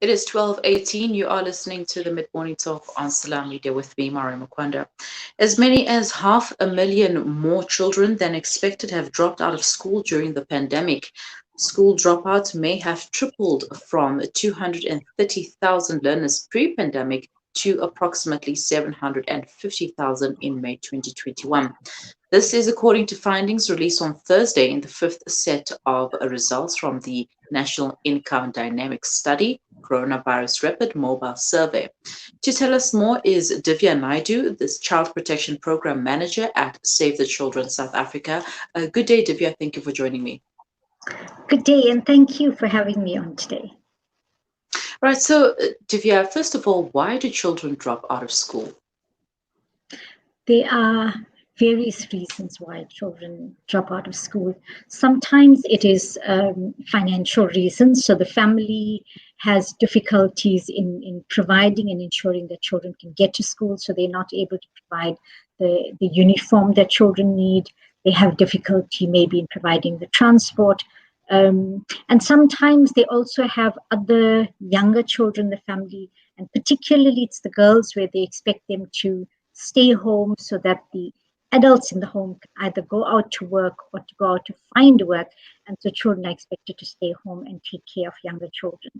It is 12:18. You are listening to the Mid-Morning Talk on Salam Media with me, Mari Mukwanda. As many as 500,000 more children than expected have dropped out of school during the pandemic. School dropouts may have tripled from 230,000 learners pre-pandemic to approximately 750,000 in May 2021. This is according to findings released on Thursday in the fifth set of results from the National Income Dynamics Study Coronavirus Rapid Mobile Survey. To tell us more is Divya Naidoo, the Child Protection Program Manager at Save the Children South Africa. Good day, Divya. Thank you for joining me. Good day, and thank you for having me on today. Right. So, Divya, first of all, why do children drop out of school? There are various reasons why children drop out of school. Sometimes it is financial reasons. So the family has difficulties in providing and ensuring that children can get to school. So they're not able to provide the uniform that children need. They have difficulty maybe in providing the transport. And sometimes they also have other younger children in the family, and particularly it's the girls where they expect them to stay home so that the adults in the home can either go out to work or to go out to find work. And so children are expected to stay home and take care of younger children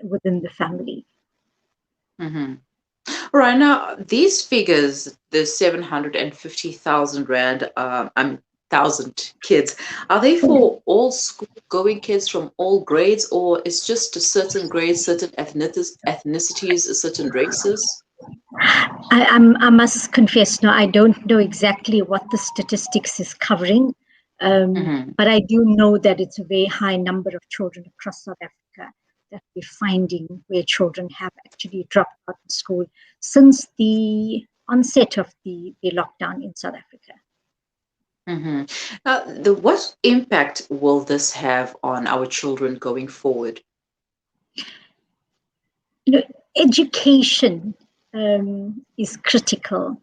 within the family. Mm-hmm. All right. Now, these figures, the 750,000 Rand, thousand kids, are they for all school-going kids from all grades, or it's just a certain grades, certain ethnicities, certain races? I must confess, no, I don't know exactly what the statistics is covering, but I do know that it's a very high number of children across South Africa that we're finding where children have actually dropped out of school since the onset of the lockdown in South Africa. What impact will this have on our children going forward? Education is critical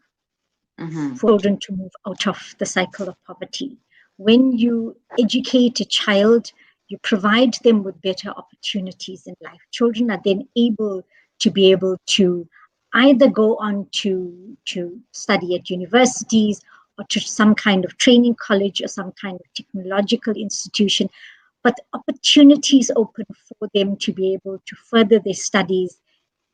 for children to move out of the cycle of poverty. When you educate a child, you provide them with better opportunities in life. Children are then able to either go on to study at universities or to some kind of training college or some kind of technological institution, but opportunities open for them to be able to further their studies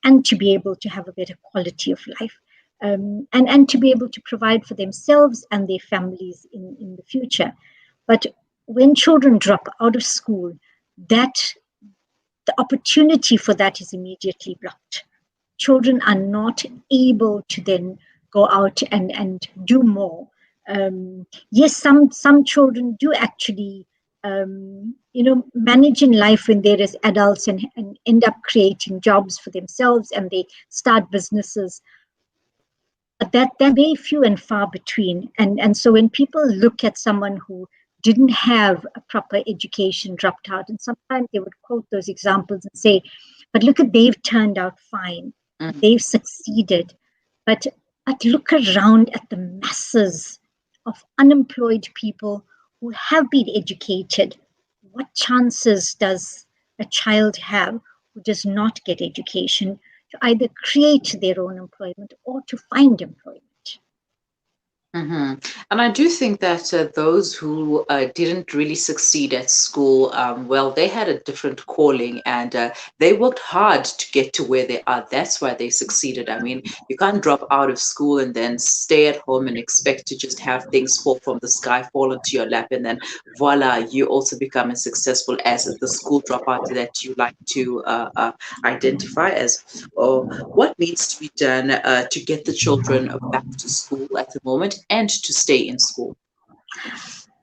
and to be able to have a better quality of life, and to be able to provide for themselves and their families in the future. But when children drop out of school, that the opportunity for that is immediately blocked. Children are not able to then go out and do more. Yes, some children do actually manage in life when they're as adults and end up creating jobs for themselves and they start businesses. But they're very few and far between. And so when people look at someone who didn't have a proper education, dropped out, and sometimes they would quote those examples and say, but look at, they've turned out fine. They've succeeded. But look around at the masses of unemployed people who have been educated. What chances does a child have who does not get education to either create their own employment or to find employment? And I do think that those who didn't really succeed at school, well, they had a different calling and they worked hard to get to where they are. That's why they succeeded. I mean, you can't drop out of school and then stay at home and expect to just have things fall from the sky, fall into your lap, and then voila, you also become as successful as the school dropout that you like to identify as. Or what needs to be done to get the children back to school at the moment and to stay in school?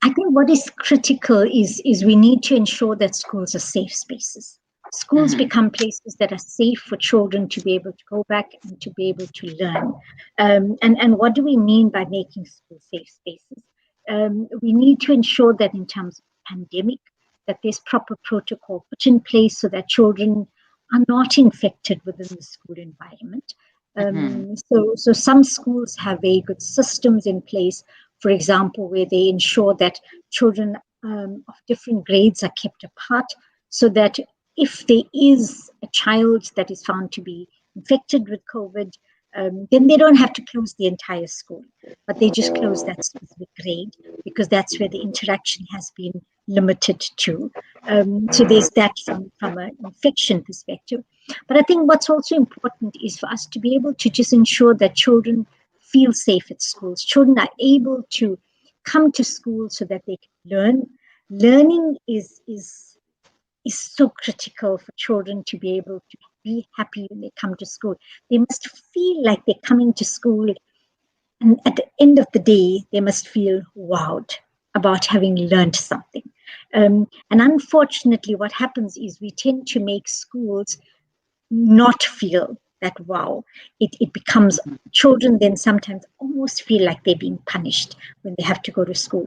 I think what is critical is we need to ensure that schools are safe spaces. Schools become places that are safe for children to be able to go back and to be able to learn. And what do we mean by making schools safe spaces? We need to ensure that in terms of pandemic, that there's proper protocol put in place so that children are not infected within the school environment. So some schools have very good systems in place, for example, where they ensure that children of different grades are kept apart so that if there is a child that is found to be infected with COVID, then they don't have to close the entire school, but they just close that specific grade because that's where the interaction has been limited to. So there's that from an infection perspective. But I think what's also important is for us to be able to just ensure that children feel safe at schools. Children are able to come to school so that they can learn. Learning is so critical for children to be able to be happy when they come to school. They must feel like they're coming to school, and at the end of the day, they must feel wowed about having learned something. And unfortunately, what happens is we tend to make schools not feel that wow. It becomes children then sometimes almost feel like they're being punished when they have to go to school.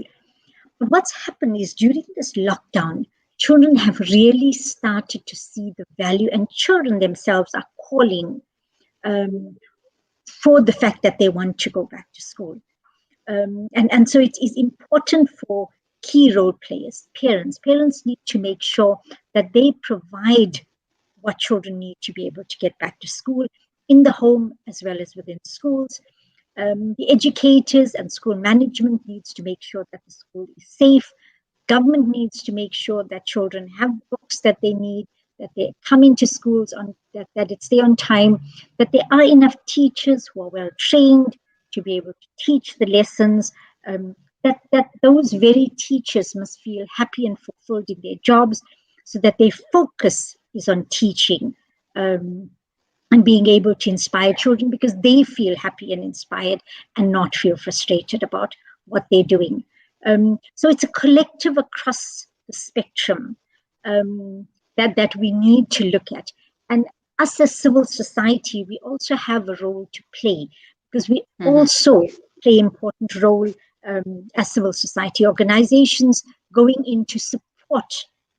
But what's happened is during this lockdown, children have really started to see the value, and children themselves are calling for the fact that they want to go back to school. And so it is important for key role players, parents. Parents need to make sure that they provide what children need to be able to get back to school in the home as well as within schools. The educators and school management needs to make sure that the school is safe. Government needs to make sure that children have books that they need, that they come into schools on that it stay on time, that there are enough teachers who are well trained to be able to teach the lessons. That those very teachers must feel happy and fulfilled in their jobs, so that their focus is on teaching. And being able to inspire children because they feel happy and inspired and not feel frustrated about what they're doing. So it's a collective across the spectrum that we need to look at. And us as civil society, we also have a role to play because we also play an important role as civil society organizations going in to support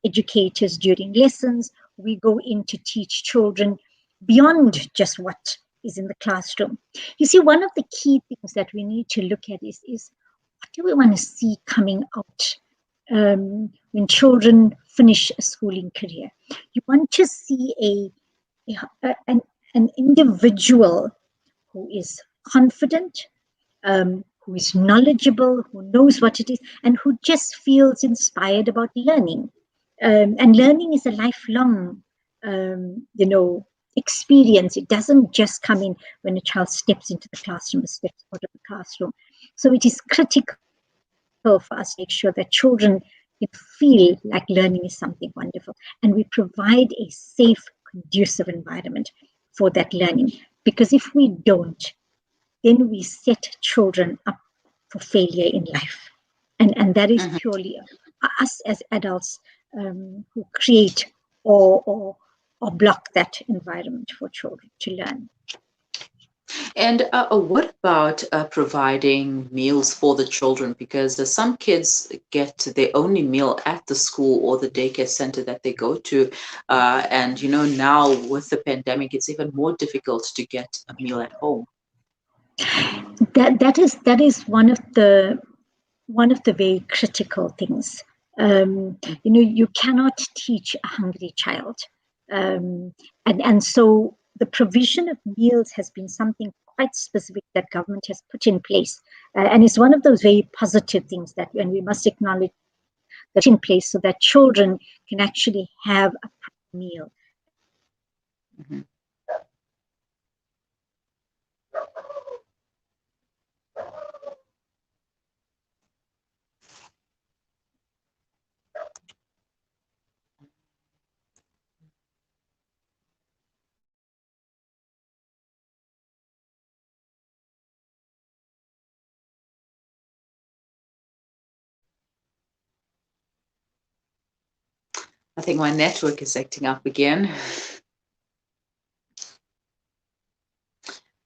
educators during lessons. We go in to teach children beyond just what is in the classroom. You see, one of the key things that we need to look at is what do we want to see coming out when children finish a schooling career? You want to see an individual who is confident, who is knowledgeable, who knows what it is, and who just feels inspired about learning. And learning is a lifelong, experience. It doesn't just come in when a child steps into the classroom or steps out of the classroom. So it is critical for us to make sure that children can feel like learning is something wonderful, and we provide a safe, conducive environment for that learning. Because if we don't, then we set children up for failure in life. And that is purely us as adults who create or block that environment for children to learn. And what about providing meals for the children? Because some kids get their only meal at the school or the daycare center that they go to. And, now with the pandemic, it's even more difficult to get a meal at home. That is one of the very critical things. You cannot teach a hungry child. And so the provision of meals has been something quite specific that government has put in place. And it's one of those very positive things that, and we must acknowledge, that in place so that children can actually have a meal. I think my network is acting up again.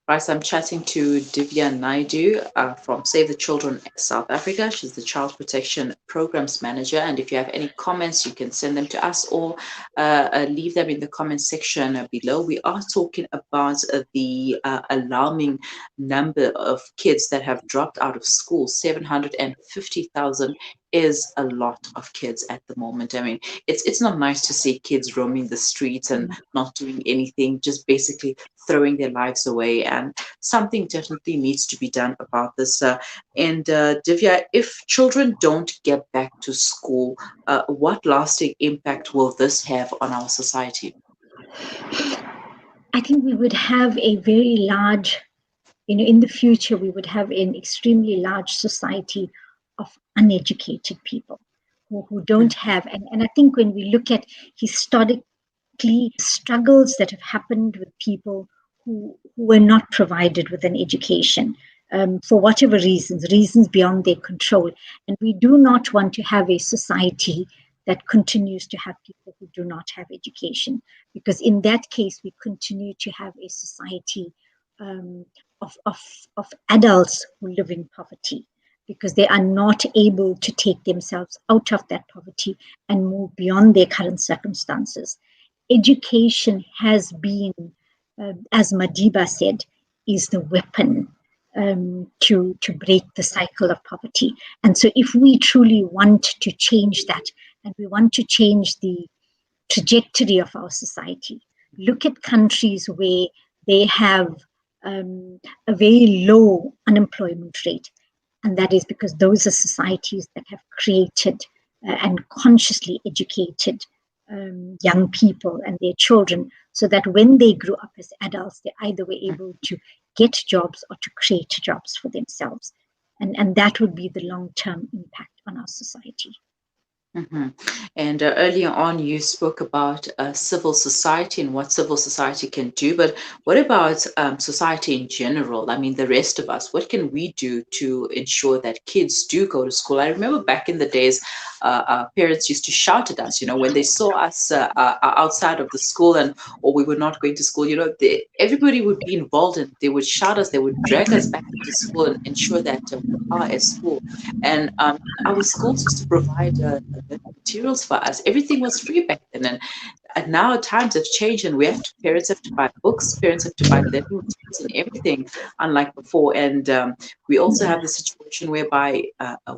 Right, so I'm chatting to Divya Naidoo from Save the Children South Africa. She's the Child Protection Programs Manager. And if you have any comments, you can send them to us or leave them in the comment section below. We are talking about the alarming number of kids that have dropped out of school, 750,000 is a lot of kids at the moment. I mean, it's not nice to see kids roaming the streets and not doing anything, just basically throwing their lives away. And something definitely needs to be done about this. And Divya, if children don't get back to school, what lasting impact will this have on our society? I think we would have a very large, in the future, we would have an extremely large society of uneducated people who don't have, and I think when we look at historically struggles that have happened with people who were not provided with an education, for whatever reasons beyond their control. And we do not want to have a society that continues to have people who do not have education, because in that case, we continue to have a society um, of adults who live in poverty because they are not able to take themselves out of that poverty and move beyond their current circumstances. Education has been, as Madiba said, is the weapon to break the cycle of poverty. And so if we truly want to change that, and we want to change the trajectory of our society, look at countries where they have a very low unemployment rate. And that is because those are societies that have created and consciously educated young people and their children, so that when they grew up as adults, they either were able to get jobs or to create jobs for themselves. And that would be the long-term impact on our society. hmm And earlier on, you spoke about civil society and what civil society can do. But what about society in general? I mean, the rest of us, what can we do to ensure that kids do go to school? I remember back in the days, our parents used to shout at us, when they saw us outside of the school and or we were not going to school, everybody would be involved and they would shout us, they would drag us back into school and ensure that we are at school. And our schools used to provide materials for us. Everything was free back then, and now times have changed, and parents have to buy books, parents have to buy learning materials and everything, unlike before. And we also have the situation whereby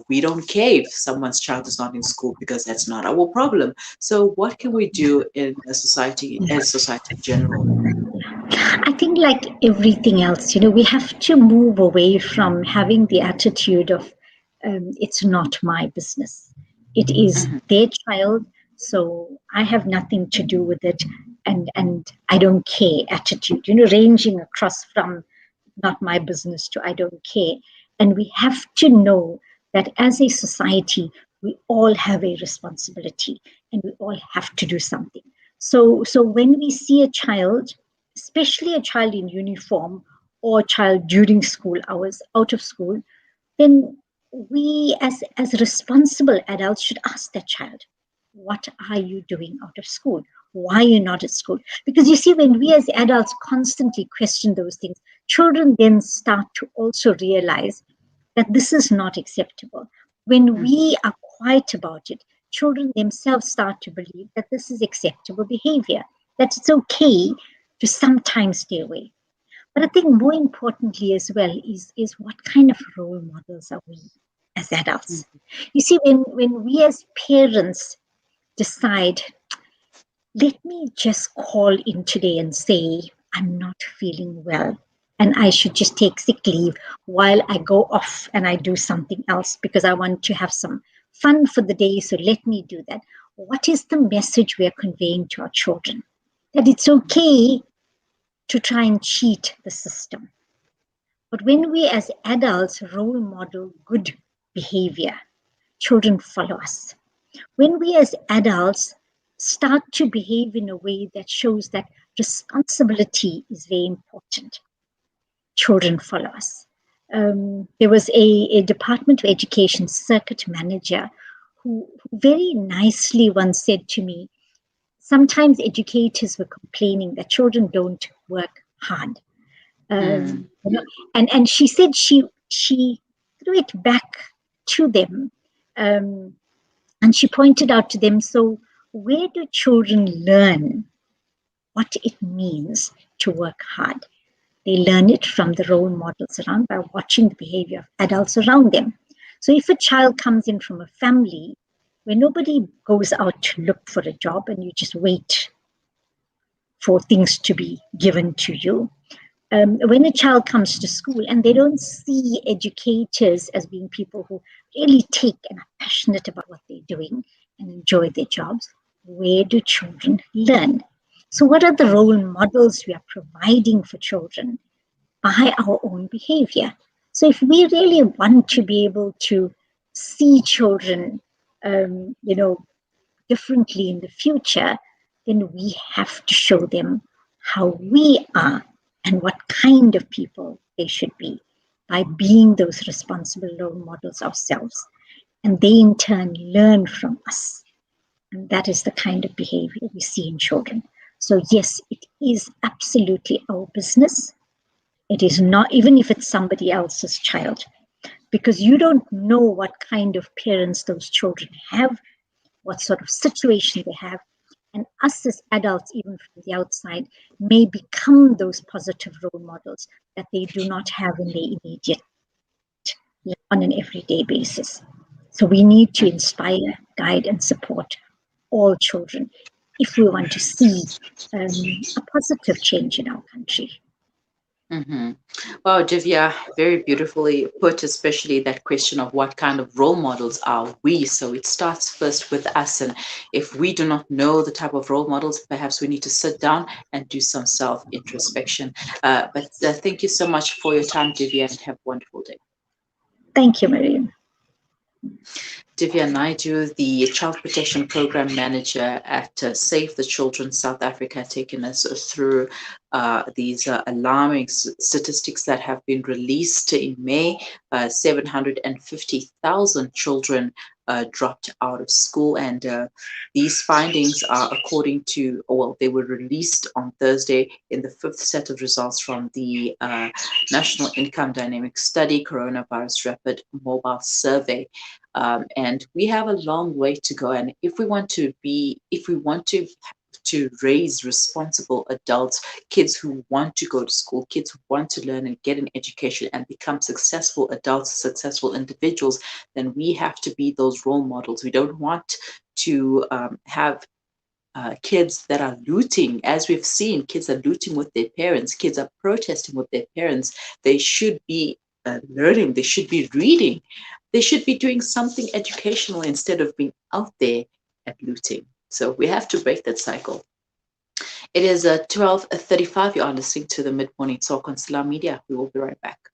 we don't care if someone's child is not in school because that's not our problem. So, what can we do in a society, as society in general? I think, like everything else, we have to move away from having the attitude of it's not my business. It is Mhm. their child, so I have nothing to do with it, and I don't care attitude, ranging across from not my business to I don't care. And we have to know that as a society, we all have a responsibility and we all have to do something. So when we see a child, especially a child in uniform or a child during school hours out of school, then we as responsible adults should ask that child, what are you doing out of school? Why are you not at school? Because you see, when we as adults constantly question those things, children then start to also realize that this is not acceptable. When Mhm. we are quiet about it, children themselves start to believe that this is acceptable behavior, that it's okay to sometimes stay away. But I think more importantly as well is what kind of role models are we as adults? You see, when we as parents decide, let me just call in today and say, I'm not feeling well, and I should just take sick leave while I go off and I do something else because I want to have some fun for the day, so let me do that. What is the message we are conveying to our children? That it's okay to try and cheat the system. But when we as adults role model good behavior, children follow us. When we as adults start to behave in a way that shows that responsibility is very important, children follow us. There was a Department of Education circuit manager who very nicely once said to me, sometimes educators were complaining that children don't work hard. Mm. And she said she threw it back to them, um, and she pointed out to them, so where do children learn what it means to work hard? They learn it from the role models around by watching the behavior of adults around them. So if a child comes in from a family where nobody goes out to look for a job and you just wait for things to be given to you, when a child comes to school and they don't see educators as being people who really take and are passionate about what they're doing and enjoy their jobs, where do children learn? So what are the role models we are providing for children by our own behavior? So if we really want to be able to see children, differently in the future, then we have to show them how we are and what kind of people they should be by being those responsible role models ourselves. And they in turn learn from us. And that is the kind of behavior we see in children. So, yes, it is absolutely our business. It is not, even if it's somebody else's child, because you don't know what kind of parents those children have, what sort of situation they have. And us as adults, even from the outside, may become those positive role models that they do not have in their immediate life on an everyday basis. So we need to inspire, guide, and support all children if we want to see a positive change in our country. Mm-hmm. Wow, Divya, very beautifully put, especially that question of what kind of role models are we. So it starts first with us. And if we do not know the type of role models, perhaps we need to sit down and do some self introspection. But thank you so much for your time, Divya, and have a wonderful day. Thank you, Mariam. Divya Naidoo, the Child Protection Program Manager at Save the Children South Africa, taking us through these alarming statistics that have been released in May. 750,000 children dropped out of school, and these findings are according to, well, they were released on Thursday in the fifth set of results from the National Income Dynamics Study Coronavirus Rapid Mobile Survey. And we have a long way to go. And if we want to raise responsible adults, kids who want to go to school, kids who want to learn and get an education and become successful adults, successful individuals, then we have to be those role models. We don't want to have kids that are looting. As we've seen, kids are looting with their parents, kids are protesting with their parents. They should be learning, they should be reading, they should be doing something educational instead of being out there at looting. So we have to break that cycle. It is 12:35. You are listening to the Mid Morning Talk on Salam Media. We will be right back.